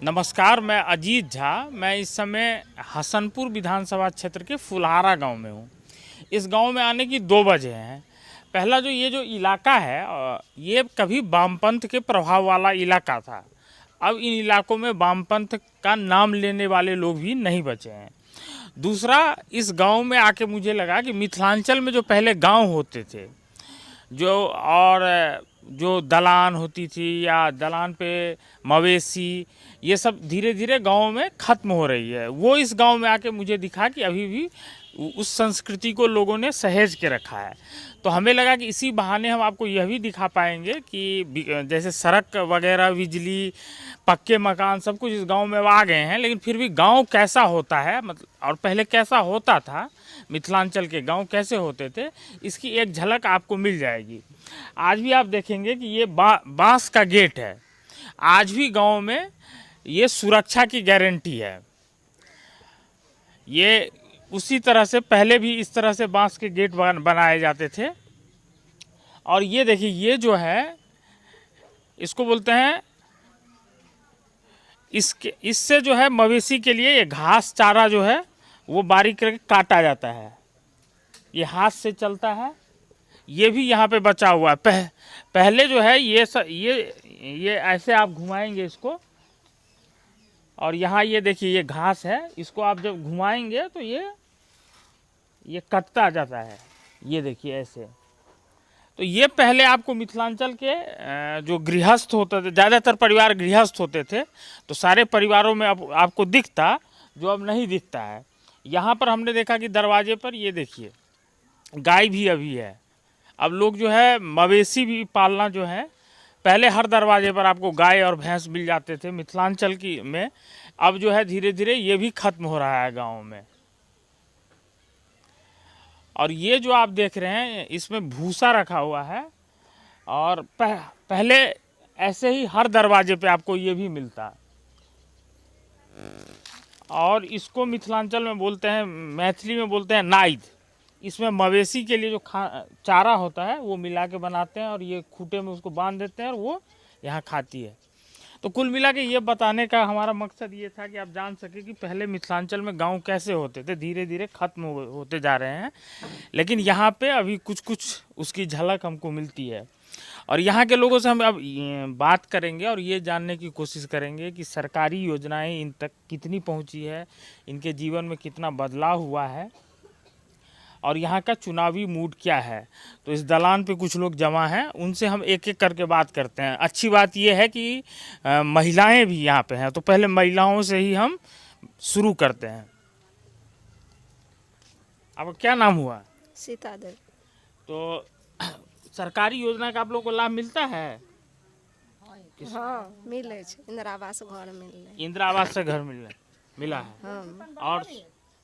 नमस्कार, मैं अजीत झा। मैं इस समय हसनपुर विधानसभा क्षेत्र के फुलहारा गांव में हूं। इस गांव में आने की दो वजह हैं। पहला, ये जो इलाका है ये कभी वामपंथ के प्रभाव वाला इलाका था। अब इन इलाकों में वामपंथ का नाम लेने वाले लोग भी नहीं बचे हैं। दूसरा, इस गांव में आके मुझे लगा कि मिथिलांचल में जो पहले गांव होते थे, जो दलान होती थी या दलान पे मवेशी, ये सब धीरे धीरे गाँव में ख़त्म हो रही है। वो इस गांव में आके मुझे दिखा कि अभी भी उस संस्कृति को लोगों ने सहेज के रखा है। तो हमें लगा कि इसी बहाने हम आपको यह भी दिखा पाएंगे कि जैसे सड़क वगैरह, बिजली, पक्के मकान, सब कुछ इस गांव में आ गए हैं, लेकिन फिर भी गांव कैसा होता है, मतलब और पहले कैसा होता था, मिथिलांचल के गांव कैसे होते थे, इसकी एक झलक आपको मिल जाएगी। आज भी आप देखेंगे कि ये बांस का गेट है। आज भी गांव में ये सुरक्षा की गारंटी है। ये उसी तरह से पहले भी इस तरह से बांस के गेट बनाए जाते थे। और ये देखिए, ये जो है इसको बोलते हैं, इससे जो है मवेशी के लिए ये घास चारा जो है वो बारीक करके काटा जाता है। ये हाथ से चलता है। ये भी यहाँ पे बचा हुआ है। पहले जो है ये ऐसे आप घुमाएंगे इसको, और यहाँ ये देखिए ये घास है, इसको आप जब घुमाएंगे तो ये कटता जाता है। ये देखिए ऐसे। तो ये पहले आपको मिथिलांचल के जो गृहस्थ होते थे, ज़्यादातर परिवार गृहस्थ होते थे, तो सारे परिवारों में अब आपको दिखता, जो अब नहीं दिखता है। यहाँ पर हमने देखा कि दरवाजे पर ये देखिए गाय भी अभी है। अब लोग जो है मवेशी भी पालना जो है, पहले हर दरवाजे पर आपको गाय और भैंस मिल जाते थे मिथिलांचल की में। अब जो है धीरे धीरे ये भी खत्म हो रहा है गाँव में। और ये जो आप देख रहे हैं, इसमें भूसा रखा हुआ है। और पहले ऐसे ही हर दरवाजे पे आपको ये भी मिलता। और इसको मिथिलांचल में बोलते हैं, मैथिली में बोलते हैं नाइद। इसमें मवेशी के लिए जो चारा होता है वो मिला के बनाते हैं, और ये खूंटे में उसको बांध देते हैं और वो यहाँ खाती है। तो कुल मिला के ये बताने का हमारा मकसद ये था कि आप जान सके कि पहले मिथिलांचल में गांव कैसे होते थे। धीरे धीरे खत्म होते जा रहे हैं, लेकिन यहाँ पे अभी कुछ कुछ उसकी झलक हमको मिलती है। और यहाँ के लोगों से हम अब बात करेंगे और ये जानने की कोशिश करेंगे कि सरकारी योजनाएं इन तक कितनी पहुँची है, इनके जीवन में कितना बदलाव हुआ है, और यहाँ का चुनावी मूड क्या है। तो इस दलान पे कुछ लोग जमा हैं, उनसे हम एक एक करके बात करते हैं। अच्छी बात ये है कि महिलाएं भी यहाँ पे हैं, तो पहले महिलाओं से ही हम शुरू करते हैं। आपका क्या नाम हुआ? सीता देवी। तो सरकारी योजना का आप लोग को लाभ मिलता है? हाँ, मिले इंदिरा आवास घर मिले। इंदिरा आवास से घर मिला है। हाँ। और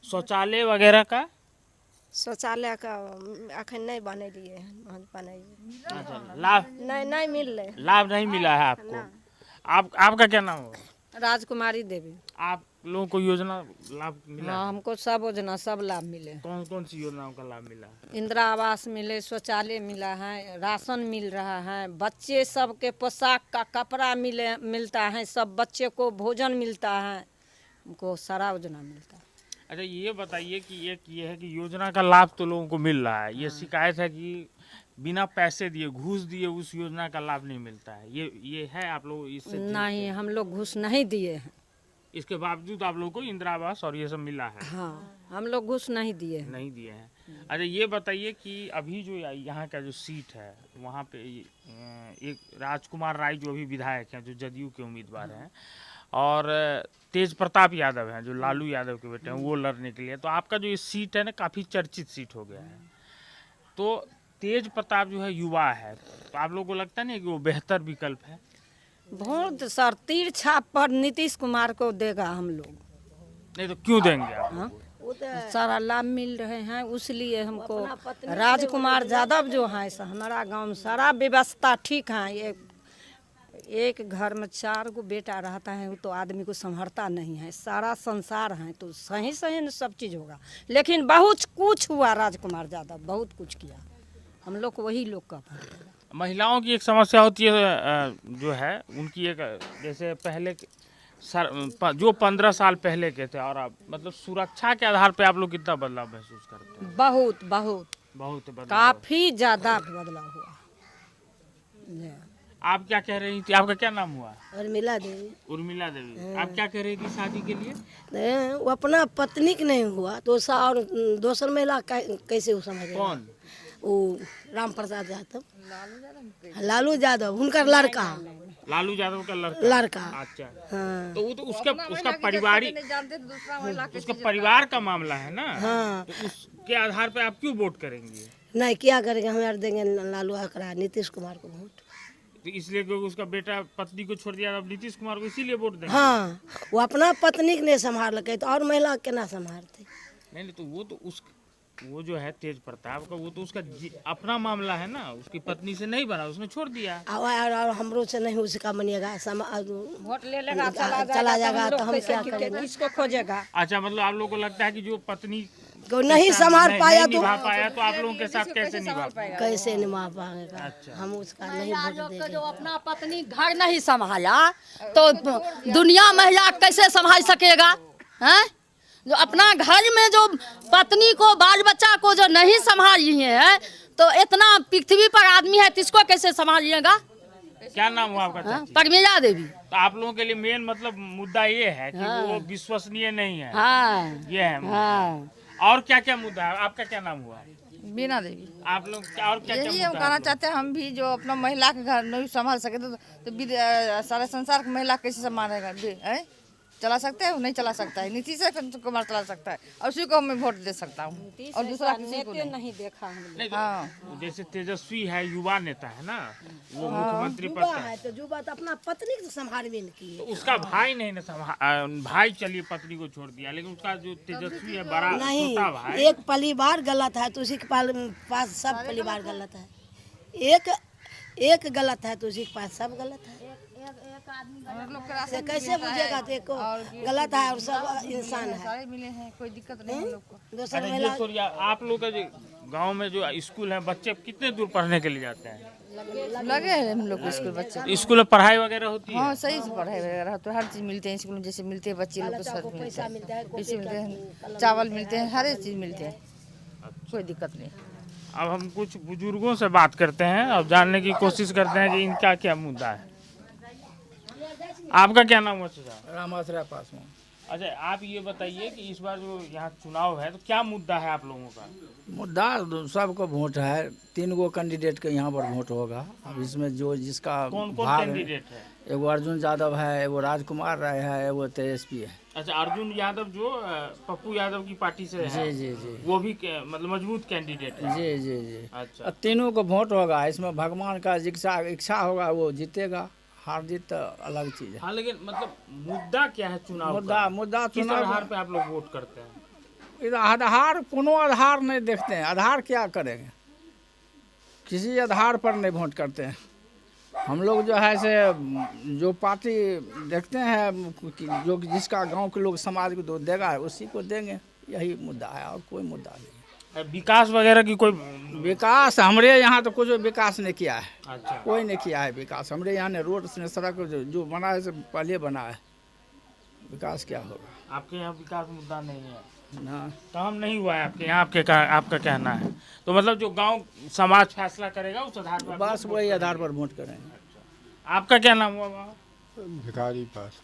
शौचालय वगैरह का? शौचालय का अखन नहीं बनेलिए। अच्छा, लाभ नहीं मिल रहे। लाभ नहीं मिला है आपको? आपका क्या नाम होगा? राजकुमारी देवी। आप लोगों को योजना लाभ मिला? हाँ, हमको सब योजना सब लाभ मिले। कौन कौन सी योजनाओं का लाभ मिला? इंदिरा आवास मिले, शौचालय मिला है, राशन मिल रहा है, बच्चे सब के पोशाक का कपड़ा मिलता है, सब बच्चे को भोजन मिलता है, हमको सारा योजना मिलता है। अच्छा, ये बताइए कि ये है कि योजना का लाभ तो लोगों को मिल रहा है। ये शिकायत है कि बिना पैसे दिए, घूस दिए उस योजना का लाभ नहीं मिलता है। ये है आप लोग इससे? नहीं, हम लोग घूस नहीं दिए हैं। इसके बावजूद आप लोगों को इंदिरा आवास और ये सब मिला है? हाँ, हम लोग घूस नहीं दिए हैं। नहीं दिए हैं। अच्छा, ये बताइए कि अभी जो यहाँ का जो सीट है, वहाँ पे एक राजकुमार राय जो अभी विधायक हैं, जो जदयू के उम्मीदवार हैं, और तेज प्रताप यादव हैं जो लालू यादव के बेटे हैं, वो लड़ने के लिए। तो आपका जो ये सीट है ना, काफ़ी चर्चित सीट हो गया है। तो तेज प्रताप जो है युवा है, तो आप लोगों को लगता नहीं कि वो बेहतर विकल्प है? बहुत सर, तीर छाप पर नीतीश कुमार को देगा हम लोग। नहीं तो क्यों देंगे आप? हाँ, सारा लाभ मिल रहे हैं, उसलिए हमको राजकुमार यादव जो है, हमारा गांव में सारा व्यवस्था ठीक है। एक घर में 4 गो बेटा रहता है, वो तो आदमी को संभरता नहीं है। सारा संसार है तो सही सही न सब चीज़ होगा। लेकिन बहुत कुछ हुआ, राजकुमार यादव बहुत कुछ किया, हम लोग को वही लोग का। महिलाओं की एक समस्या होती है जो है उनकी एक, जैसे पहले जो 15 साल पहले के थे और अब मतलब सुरक्षा के आधार पे आप लोग कितना बदलाव महसूस करते हैं? बहुत बहुत बहुत बदलाव। काफी ज्यादा बदलाव हुआ। आप क्या कह रही थी? आपका क्या नाम हुआ? उर्मिला देवी। उर्मिला देवी, आप क्या कह रही थी शादी के लिए? वो अपना पत्नी के नहीं हुआ तो और दूसर महिला कैसे वो समझ? कौन? वो राम प्रसाद यादव, लालू यादव उनका लड़का। लालू यादव का लड़का। अच्छा। हाँ। तो वो तो उसका पारिवारिक, उसका परिवार का मामला है ना। हाँ। तो उसके आधार पे आप क्यों वोट करेंगे? नहीं क्या करेंगे, हम यार देंगे लालू आकरा नीतीश कुमार को वोट। तो इसलिए क्योंकि उसका बेटा पत्नी को छोड़ दिया, अब नीतीश कुमार को इसीलिए वोट देंगे। हाँ, वो अपना पत्नी के नहीं संभाल के तो और महिला के ना संभालते। नहीं तो वो जो है तेज प्रताप का, वो तो उसका अपना मामला है ना, उसकी पत्नी से नहीं बना, उसने छोड़ दिया। और हमरो से नहीं उसका बनिएगा, वोट ले लेगा चला जाएगा तो हम क्या करेंगे? किसको खोजेगा? अच्छा, मतलब आप लोगों को लगता है कि जो पत्नी को नहीं संभाल पाया तो निभा पाया तो आप लोगों के साथ कैसे निभा पाएगा? कैसे निभा पाएगा? अच्छा। हम उसका नहीं वोट देंगे। जो अपना पत्नी घर नहीं संभाला तो दुनिया महिला कैसे संभाल सकेगा? हैं? जो अपना घर में जो पत्नी को बाल बच्चा को जो नहीं संभाली है तो इतना पृथ्वी पर आदमी है, किसको कैसे संभालिएगा? क्या नाम हुआ आपका चाची? परमीला देवी। तो आप लोगों के लिए मेन मतलब मुद्दा ये है कि वो विश्वसनीय नहीं है। हाँ ये है मुद्दा। हाँ। और क्या क्या मुद्दा है? आपका क्या नाम हुआ? बीना देवी। आप लोग और क्या यही हम कहना चाहते हैं, हम भी जो अपना महिला के घर नहीं संभाल सके तो सारे संसार की महिला कैसे संभालेगा? चला सकते हैं? नहीं चला सकता है। नीतीश कुमार चला सकता है और उसी को मैं वोट दे सकता हूँ और दूसरा किसी को नहीं देखा हम। हाँ, जैसे तेजस्वी है, युवा नेता है ना, वो मुख्यमंत्री पद युवा है तो युवा तो अपना पत्नी को संभाल भी नहीं की। तो उसका भाई नहीं ना संभाल, भाई चलिए पत्नी को छोड़ दिया, लेकिन उसका जो तेजस्वी है बड़ा छोटा भाई, नहीं, एक परिवार गलत है तो उसी के पास सब परिवार गलत है। एक गलत है तो उसी के पास सब गलत है। से कैसे बुझेगा? तो एक गलत है और सब इंसान है। सारे मिले हैं, कोई दिक्कत नहीं हम लोग को। दूसरा अरे महिला ये छोड़िए, आप लोग का जो गाँव में जो स्कूल है, बच्चे कितने दूर पढ़ने के लिए जाते हैं? लगे हैं हम लोग को स्कूल बच्चे। स्कूल में पढ़ाई वगैरह होती है? हाँ, सही से पढ़ाई वगैरह तो हर चीज मिलते हैं स्कूल में, जैसे मिलते हैं बच्चे लोग को सब मिलता है, पैसे मिलते हैं, चावल मिलते हैं, हर एक चीज मिलते हैं, कोई दिक्कत नहीं। अब हम कुछ बुजुर्गों से बात करते हैं और जानने की कोशिश करते हैं कि इनका क्या मुद्दा है। आपका क्या नाम है चाचा? रामाश्रय पासवान। अच्छा, आप ये बताइए कि इस बार जो यहाँ चुनाव है तो क्या मुद्दा है आप लोगों का? मुद्दा सबको वोट है, 3 गो कैंडिडेट के यहाँ पर वोट होगा। अब इसमें जो जिसका कौन कौन भाग कैंडिडेट है? एगो अर्जुन यादव है, एगो राजकुमार राय है, एगो तेजस्वी है। अच्छा, अर्जुन यादव जो पप्पू यादव की पार्टी से है, जी जी जी वो भी मतलब मजबूत कैंडिडेट है। जी जी जी। अच्छा, अब तीनों को वोट होगा, इसमें भगवान का इच्छा होगा, वो जीतेगा। हार जीत तो अलग चीज है। हाँ, लेकिन मतलब मुद्दा क्या है चुनाव मुद्दा किस चुनाव आधार पे आप लोग वोट करते हैं? इधर आधार कोनो आधार नहीं देखते हैं। आधार क्या करेंगे? किसी आधार पर नहीं वोट करते हैं हम लोग। जो है से जो पार्टी देखते हैं कि जो जिसका गांव के लोग समाज को दो देगा उसी को देंगे, यही मुद्दा है और कोई मुद्दा नहीं। विकास वगैरह की कोई? विकास हमरे यहाँ तो कुछ विकास नहीं किया है। अच्छा, कोई नहीं किया है विकास हमरे यहाँ ने। रोड से सड़क जो बना है पहले बना है, विकास क्या होगा? आपके यहाँ विकास मुद्दा नहीं है ना, काम नहीं हुआ है आपके यहाँ, आपका कहना है। तो मतलब जो गांव समाज फैसला करेगा उस आधार पर बस वही आधार पर वोट करेंगे। आपका क्या नाम हुआ बाबा? भिखारी पास।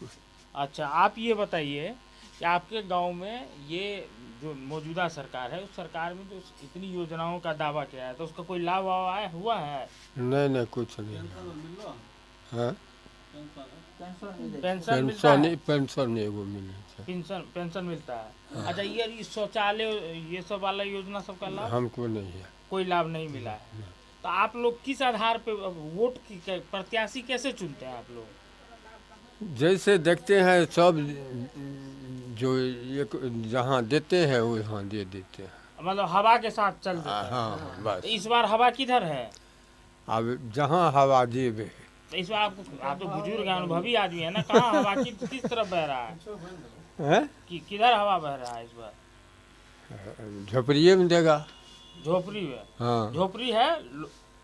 अच्छा, आप ये बताइए कि आपके गांव में ये जो मौजूदा सरकार है, उस सरकार में जो इतनी योजनाओं का दावा किया है तो उसका कोई लाभ हुआ है? नहीं कुछ नहीं। हाँ, पेंशन मिलता है? पेंशन एगो मिले। पेंशन मिलता है। अच्छा, ये शौचालय ये सब वाला योजना सबका लाभ हमको नहीं है, कोई लाभ नहीं मिला है। तो आप लोग किस आधार पे वोट की प्रत्याशी कैसे चुनते हैं आप लोग? जैसे देखते हैं सब जो एक जहाँ देते हैं वहाँ दे देते हैं, मतलब हवा के साथ चल देते हैं। हाँ बस। तो इस बार हवा किधर है? अब जहाँ हवा देवे। तो इस बार आप तो बुजुर्ग अनुभवी आदमी है ना, कहाँ हवा किस तरफ बह रहा है? किधर हवा बह रहा है इस बार? झोपड़िए में देगा। झोपड़ी में? हाँ, झोपड़ी है।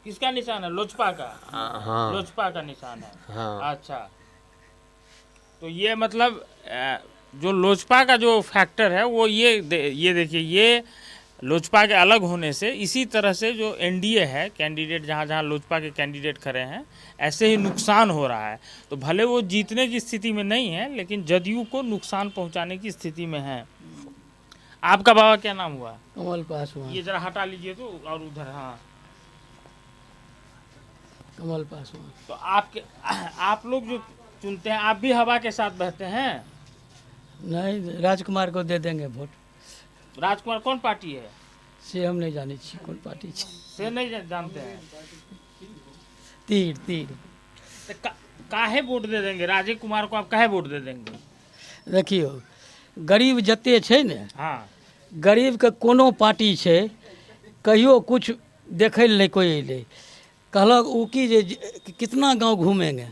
किसका निशान है? लोजपा का? हाँ, लोजपा का निशान है। हाँ। अच्छा, तो ये मतलब जो लोजपा का जो फैक्टर है वो ये देखिए, ये लोजपा के अलग होने से इसी तरह से जो एनडीए है कैंडिडेट, जहाँ जहाँ लोजपा के कैंडिडेट खड़े हैं, ऐसे ही नुकसान हो रहा है। तो भले वो जीतने की स्थिति में नहीं है, लेकिन जदयू को नुकसान पहुंचाने की स्थिति में है। आपका बाबा क्या नाम हुआ? कमल पासवान। ये जरा हटा लीजिए तो, और उधर, हाँ, कमल पासवान। तो आप लोग जो चुनते हैं, आप भी हवा के साथ बहते हैं? नहीं, राजकुमार को दे देंगे वोट। राजकुमार कौन पार्टी है से हम नहीं जाने छी कौन पार्टी छी। से नहीं जानते हैं? तीर तीर। तो काहे वोट दे देंगे राजीव कुमार को? आप काहे वोट दे देंगे? देखियो, गरीब जते छै ने, हाँ, गरीब के कोनो पार्टी छै, कहियो कुछ देखै ले कोई अयलै, कहलक उ की जे कितना गांव घूमेंगे,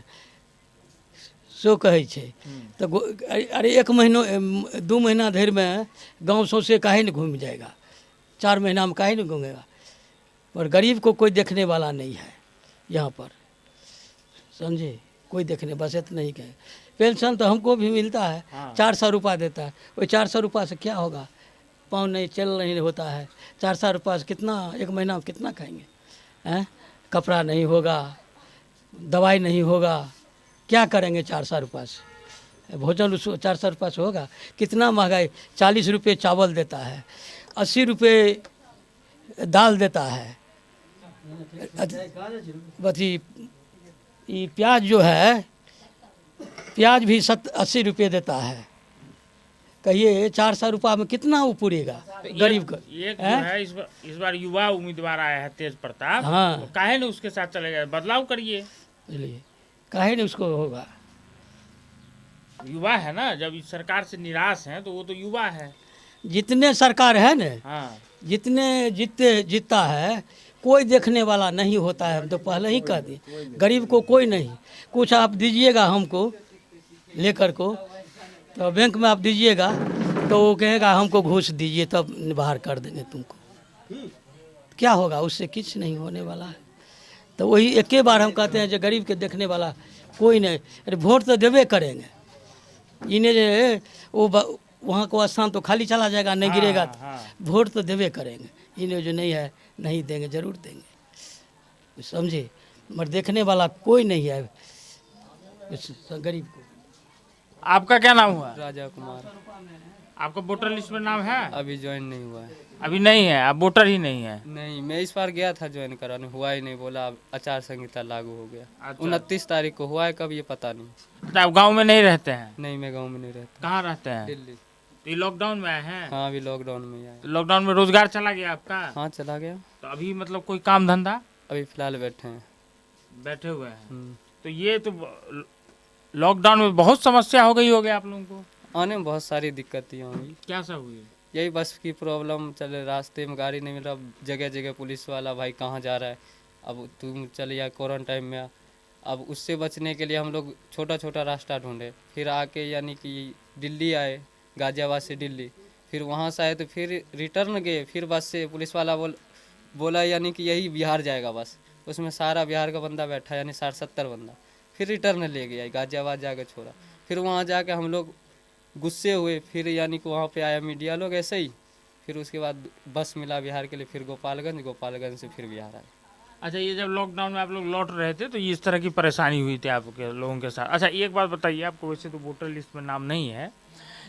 सो कहै छै। तो अरे 1 महीना 2 महीना धरि में गांव सौंसे काहे नहीं घूम जाएगा, 4 महीना में काहे नहीं घूमेगा। पर गरीब को कोई देखने वाला नहीं है यहाँ पर, समझे, कोई देखने, बस इतना ही कहे। पेंशन तो हमको भी मिलता है, 400 रुपया देता है। वही 400 रुपया से क्या होगा? पाँव नहीं चल नहीं होता है, 400 रुपया से कितना 1 महीना में कितना खाएंगे? हैं, कपड़ा नहीं होगा, दवाई नहीं होगा, क्या करेंगे 400 रुपया से? भोजन उस 400 रुपया से होगा? कितना महंगाई, 40 रुपये चावल देता है, 80 रुपये दाल देता है। बची ये प्याज जो है, प्याज भी 80 रुपये देता है। कहिए 400 रुपया में कितना वो पूरेगा गरीब का? एक जो है इस बार युवा उम्मीदवार आया है तेज प्रताप, हाँ, तो काहे ने उसके साथ चलेगा? बदलाव करिए। इसलिए काहे नहीं उसको होगा? युवा है ना, जब इस सरकार से निराश हैं तो वो तो युवा है। जितने सरकार है ना, हाँ, जितने जीतता है, कोई देखने वाला नहीं होता है। हम तो पहले ही कह दिए, गरीब को कोई नहीं। कुछ आप दीजिएगा हमको लेकर को, तो बैंक में आप दीजिएगा तो वो कहेगा हमको घूस दीजिए तब बाहर कर देंगे तुमको। क्या होगा उससे? कुछ नहीं होने वाला है। तो वही एक ही बार हम कहते हैं जो गरीब के देखने वाला कोई नहीं। अरे वोट तो देवे करेंगे, इन्हें जो वो वहाँ को स्थान तो खाली चला जाएगा, नहीं गिरेगा। वोट तो देवे करेंगे, इन्हें जो नहीं है नहीं देंगे, जरूर देंगे, समझे। मगर देखने वाला कोई नहीं है इस गरीब को। आपका क्या नाम हुआ? राजा कुमार। आपका वोटर लिस्ट में नाम है? अभी ज्वाइन नहीं हुआ है। अभी नहीं है, आप वोटर ही नहीं है? नहीं, मैं इस बार गया था ज्वाइन कराने, हुआ ही नहीं। बोला अब आचार संहिता लागू हो गया। अच्छा। 29 तारीख को हुआ है, कब ये पता नहीं। तो आप गाँव में नहीं रहते हैं? नहीं, मैं गाँव में नहीं रहता। कहाँ रहते हैं? दिल्ली। तो ये लॉकडाउन में आए हैं? हाँ, अभी लॉकडाउन में आया। तो लॉकडाउन में रोजगार चला गया आपका? हाँ, चला गया। तो अभी मतलब कोई काम धंधा? अभी फिलहाल बैठे हैं। बैठे हुए हैं। तो ये तो लॉकडाउन में बहुत समस्या हो गई होगी आप लोगों को? आने में बहुत सारी दिक्कतें हुई। क्या सब हुई? यही बस की प्रॉब्लम, चले रास्ते में गाड़ी नहीं मिल रहा, जगह जगह पुलिस वाला भाई कहाँ जा रहा है, अब तुम चले या क्वारंटाइन में। अब उससे बचने के लिए हम लोग छोटा छोटा रास्ता ढूंढे, फिर आके यानी कि दिल्ली आए, गाजियाबाद से दिल्ली, फिर वहाँ से आए तो फिर रिटर्न गए, फिर बस से पुलिस वाला बोला यानी कि यही बिहार जाएगा बस। उसमें सारा बिहार का बंदा बैठा, यानी 60-70 बंदा। फिर रिटर्न ले गया, गाजियाबाद जाकर छोड़ा। फिर वहाँ जाके हम लोग गुस्से हुए, फिर यानी कि वहाँ पे आया मीडिया लोग ऐसे ही। फिर उसके बाद बस मिला बिहार के लिए, फिर गोपालगंज से फिर बिहार आए। अच्छा, ये जब लॉकडाउन में आप लोग लौट रहे थे तो ये इस तरह की परेशानी हुई थी आपके लोगों के साथ? अच्छा, एक बात बताइए, आपको वैसे तो वोटर लिस्ट में नाम नहीं है,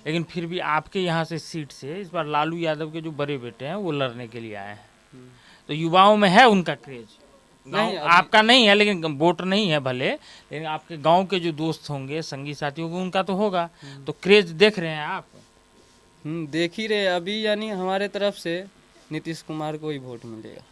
लेकिन फिर भी आपके यहाँ से सीट से इस बार लालू यादव के जो बड़े बेटे हैं वो लड़ने के लिए आए हैं। तो युवाओं में है उनका क्रेज? नहीं, आपका नहीं है, लेकिन वोट नहीं है भले, लेकिन आपके गांव के जो दोस्त होंगे, संगी साथी होंगे, उनका तो होगा। तो क्रेज देख रहे हैं आप? देख ही रहे। अभी यानी हमारे तरफ से नीतीश कुमार को ही वोट मिलेगा।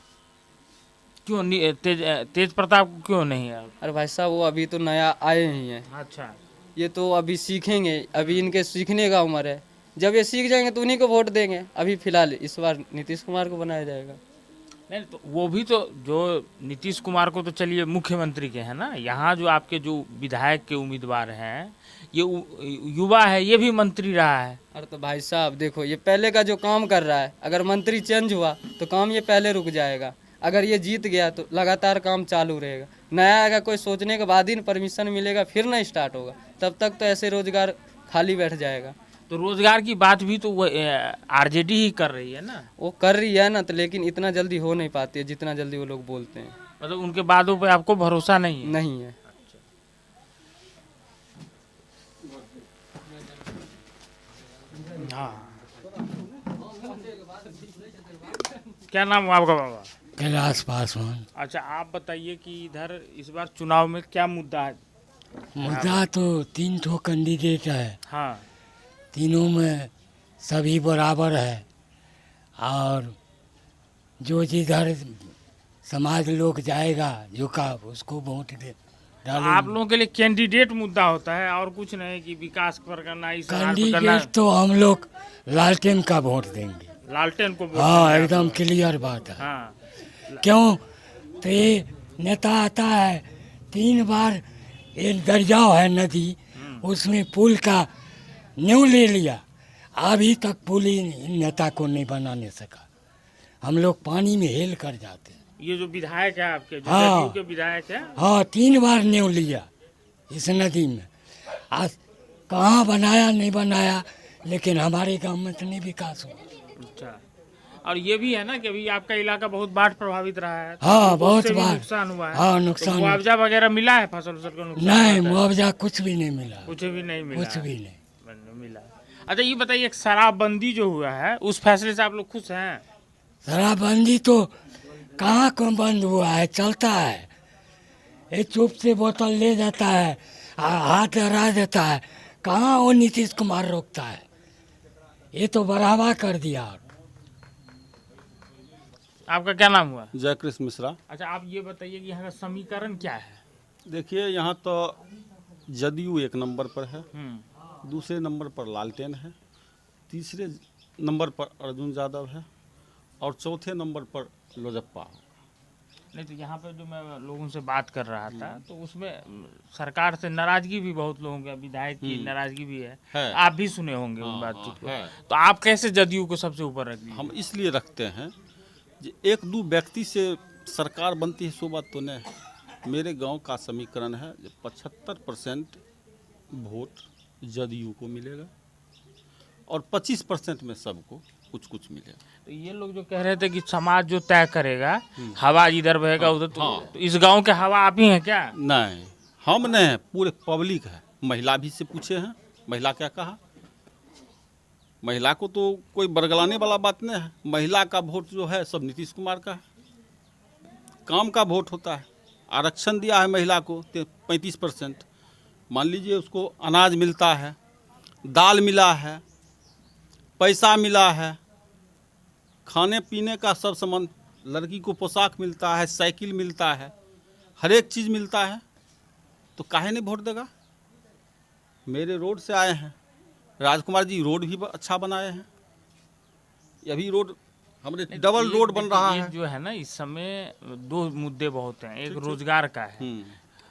क्यों तेज प्रताप क्यों नहीं है? अरे भाई साहब, वो अभी तो नया आए ही हैं। अच्छा, ये तो अभी सीखेंगे, अभी इनके सीखने का उम्र है। जब ये सीख जाएंगे तो उन्हीं को वोट देंगे। अभी फिलहाल इस बार नीतीश कुमार को बनाया जाएगा। नहीं तो वो भी तो, जो नीतीश कुमार को तो चलिए मुख्यमंत्री के हैं ना, यहाँ जो आपके जो विधायक के उम्मीदवार हैं, ये युवा है, ये भी मंत्री रहा है। अरे तो भाई साहब देखो, ये पहले का जो काम कर रहा है, अगर मंत्री चेंज हुआ तो काम ये पहले रुक जाएगा। अगर ये जीत गया तो लगातार काम चालू रहेगा। नया आएगा, कोई सोचने के बाद ही परमिशन मिलेगा, फिर ना स्टार्ट होगा। तब तक तो ऐसे रोजगार खाली बैठ जाएगा। तो रोजगार की बात भी तो वो आरजेडी ही कर रही है ना। वो कर रही है ना, तो लेकिन इतना जल्दी हो नहीं पाती है जितना जल्दी वो लोग बोलते हैं। मतलब उनके वादों पे आपको भरोसा नहीं है? नहीं है। हाँ। क्या नाम हुआ आपका बाबा? कैलाश पासवान। अच्छा, आप बताइए कि इधर इस बार चुनाव में क्या मुद्दा है? मुद्दा तो 3 ठो कैंडिडेट है, हाँ, तीनों में सभी बराबर है, और जो जिधर समाज लोग जाएगा झुका उसको वोट दे डालेंगे। आप लोगों के लिए कैंडिडेट मुद्दा होता है और कुछ नहीं कि विकास पर करना, इस आधार पर करना। कैंडिडेट तो हम लोग लालटेन का वोट देंगे। लालटेन को वोट हाँ, देंगे एकदम आप क्लियर बात है। लोग। हाँ, क्यों? तो ये नेता आता है 3 बार, ये दरियाव है नदी, उसमें पुल का नींव ले लिया, अभी तक पुल ही नेता को नहीं बनाने सका। हम लोग पानी में हेल कर जाते हैं। ये जो विधायक है आपके, जो हाँ। जदयू के विधायक है, हाँ, 3 बार नींव लिया इस नदी में। आज कहाँ बनाया नहीं बनाया, लेकिन हमारे गांव में तो नहीं विकास हुआ। अच्छा, और ये भी है ना कि अभी आपका इलाका बहुत बाढ़ प्रभावित रहा है। हाँ, तो बहुत उससे भी बाढ़। नुकसान हुआ है। हाँ, तो नुकसान। मुआवजा वगैरह मिला है फसल को नुकसान? नहीं, हुआ था? मुआवजा कुछ भी नहीं मिला, कुछ भी नहीं मिला। कुछ भी नहीं। मिला। अच्छा, ये बताइए, एक शराबबंदी जो हुआ है उस फैसले से आप लोग खुश हैं? शराबबंदी तो कहाँ को बंद हुआ है, चलता है। ये चुप से बोतल ले जाता है, हाथ हरा देता है, कहाँ वो नीतीश कुमार रोकता है। ये तो बढ़ावा कर दिया। आपका क्या नाम हुआ? जय कृष्ण मिश्रा। अच्छा, आप ये बताइए कि यहाँ का समीकरण क्या है? देखिए, यहाँ तो जदयू 1 नंबर पर है, दूसरे नंबर पर लालटेन है, तीसरे नंबर पर अर्जुन यादव है, और चौथे नंबर पर लोजप्पा। नहीं, तो यहाँ पे जो मैं लोगों से बात कर रहा था तो उसमें सरकार से नाराजगी भी बहुत लोगों के, विधायक की नाराजगी भी है। आप भी सुने होंगे उन बातचीत को। तो आप कैसे जदयू को सबसे ऊपर रख दिए? हम इसलिए रखते हैं कि 1-2 व्यक्ति से सरकार बनती है, सो बात तो नहीं है। मेरे गांव का समीकरण है 75% वोट जदयू को मिलेगा और 25% में सबको कुछ कुछ मिलेगा। तो ये लोग जो कह रहे थे कि समाज जो तय करेगा, हवा इधर बहेगा उधर, तो इस गांव के हवा आप ही हैं क्या? नहीं, हम नहीं हैं, पूरे पब्लिक है। महिला भी से पूछे हैं, महिला क्या कहा। महिला को तो कोई बरगलाने वाला बात नहीं है। महिला का वोट जो है सब नीतीश कुमार का है, काम का वोट होता है। आरक्षण दिया है महिला को 35%। मान लीजिए उसको अनाज मिलता है, दाल मिला है, पैसा मिला है, खाने पीने का सब सामान, लड़की को पोशाक मिलता है, साइकिल मिलता है, हर एक चीज़ मिलता है, तो काहे नहीं वोट देगा। मेरे रोड से आए हैं, राजकुमार जी रोड भी अच्छा बनाए हैं। अभी रोड हमारे डबल रोड बन रहा है। जो है ना, इस समय 2 मुद्दे बहुत हैं। एक रोजगार का है,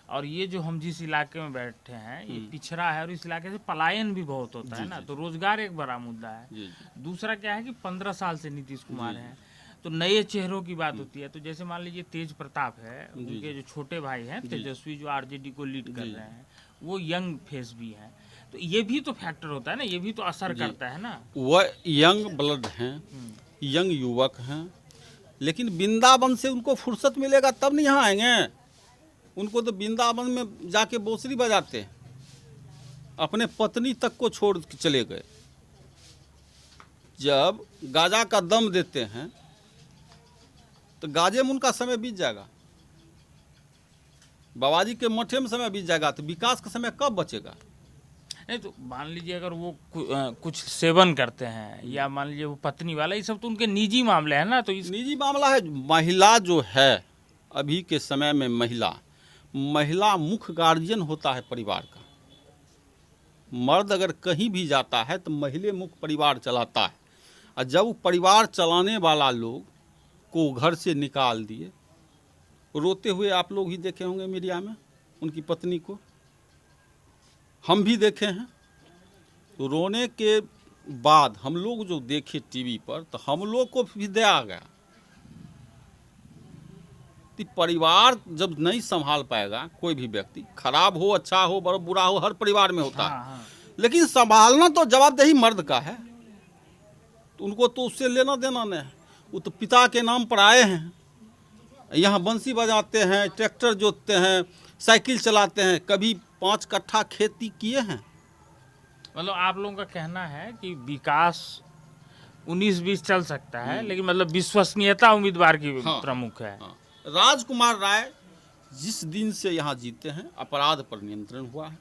और ये जो हम जिस इलाके में बैठे हैं ये पिछड़ा है, और इस इलाके से पलायन भी बहुत होता है ना। तो रोजगार एक बड़ा मुद्दा है। दूसरा क्या है कि 15 साल से नीतीश कुमार हैं, तो नए चेहरों की बात होती है। तो जैसे मान लीजिए तेज प्रताप है, उनके जो छोटे भाई हैं तेजस्वी, जो आरजेडी को लीड कर रहे हैं, वो यंग फेस भी हैं। तो ये भी तो फैक्टर होता है ना, ये भी तो असर करता है ना। वह यंग ब्लड हैं, यंग युवक हैं, लेकिन वृंदावन से उनको फुर्सत मिलेगा तब नहीं यहाँ आएंगे। उनको तो वृंदावन में जाके बांसुरी बजाते हैं, अपने पत्नी तक को छोड़ के चले गए। जब गाजा का दम देते हैं तो गाजे में उनका समय बीत जाएगा, बाबाजी के मठे में समय बीत जाएगा, तो विकास का समय कब बचेगा। नहीं, तो मान लीजिए अगर वो कुछ सेवन करते हैं, या मान लीजिए वो पत्नी वाला, ये सब तो उनके निजी मामले हैं ना। तो इस निजी मामला है। महिला जो है अभी के समय में, महिला मुख्य गार्जियन होता है परिवार का। मर्द अगर कहीं भी जाता है तो महिला मुख्य परिवार चलाता है, और जब वो परिवार चलाने वाला लोग को घर से निकाल दिए, रोते हुए आप लोग ही देखे होंगे मीडिया में उनकी पत्नी को, हम भी देखे हैं। तो रोने के बाद हम लोग जो देखे टीवी पर, तो हम लोग को भी दया आ गया तो परिवार जब नहीं संभाल पाएगा, कोई भी व्यक्ति खराब हो अच्छा हो बड़ा बुरा हो हर परिवार में होता है, लेकिन संभालना तो जवाबदेही मर्द का है। तो उनको तो उससे लेना देना नहीं है। वो तो पिता के नाम पर आए हैं, यहाँ बंसी बजाते हैं, ट्रैक्टर जोतते हैं, साइकिल चलाते हैं, कभी 5 कट्ठा खेती किए हैं। मतलब आप लोगों का कहना है कि विकास 19-20 चल सकता है, लेकिन मतलब विश्वसनीयता उम्मीदवार की प्रमुख है। राजकुमार राय जिस दिन से यहाँ जीते हैं, अपराध पर नियंत्रण हुआ है,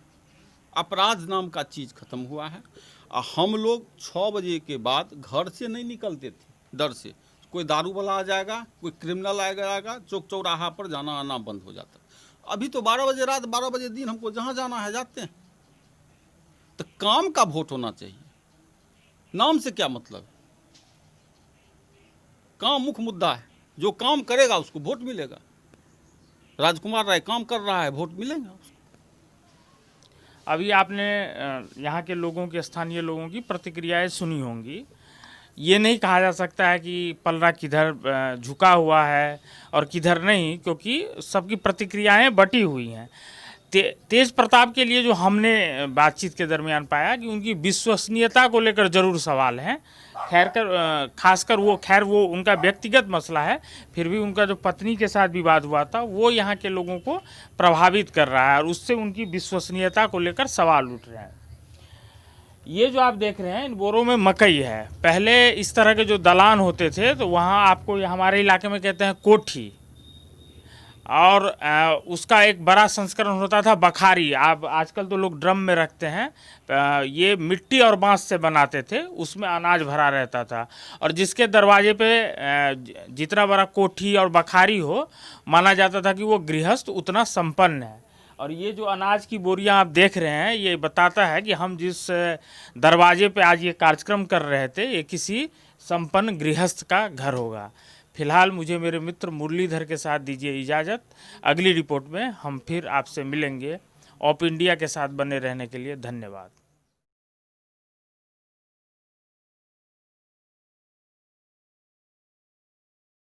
अपराध नाम का चीज़ खत्म हुआ है। और हम लोग 6 बजे के बाद घर से नहीं निकलते थे डर से, कोई दारू वाला आ जाएगा, कोई क्रिमिनल आ जाएगा, चौक चौराहा पर जाना आना बंद हो जाता। अभी तो 12 बजे रात 12 बजे दिन हमको जहाँ जाना है जाते हैं। तो काम का वोट होना चाहिए, नाम से क्या मतलब है। काम मुख्य मुद्दा है, जो काम करेगा उसको वोट मिलेगा। राजकुमार राय काम कर रहा है, वोट मिलेगा उसको। अभी आपने यहाँ के लोगों के स्थानीय लोगों की प्रतिक्रियाएं सुनी होंगी। ये नहीं कहा जा सकता है कि पलरा किधर झुका हुआ है और किधर नहीं, क्योंकि सबकी प्रतिक्रियाएं बटी हुई हैं। तेज प्रताप के लिए जो हमने बातचीत के दरमियान पाया कि उनकी विश्वसनीयता को लेकर जरूर सवाल हैं। खासकर वो उनका व्यक्तिगत मसला है, फिर भी उनका जो पत्नी के साथ विवाद हुआ था वो यहाँ के लोगों को प्रभावित कर रहा है और उससे उनकी विश्वसनीयता को लेकर सवाल उठ रहे हैं। ये जो आप देख रहे हैं इन बोरों में मकई है। पहले इस तरह के जो दलान होते थे तो वहाँ आपको हमारे इलाके में कहते हैं कोठी, और उसका एक बड़ा संस्करण होता था बखारी। आप आजकल तो लोग ड्रम में रखते हैं, ये मिट्टी और बांस से बनाते थे, उसमें अनाज भरा रहता था। और जिसके दरवाजे पे जितना बड़ा कोठी और बखारी हो, माना जाता था कि वो गृहस्थ उतना संपन्न है। और ये जो अनाज की बोरियां आप देख रहे हैं, ये बताता है कि हम जिस दरवाजे पे आज ये कार्यक्रम कर रहे थे, ये किसी संपन्न गृहस्थ का घर होगा। फिलहाल मुझे मेरे मित्र मुरलीधर के साथ दीजिए इजाज़त। अगली रिपोर्ट में हम फिर आपसे मिलेंगे। ऑफ इंडिया के साथ बने रहने के लिए धन्यवाद।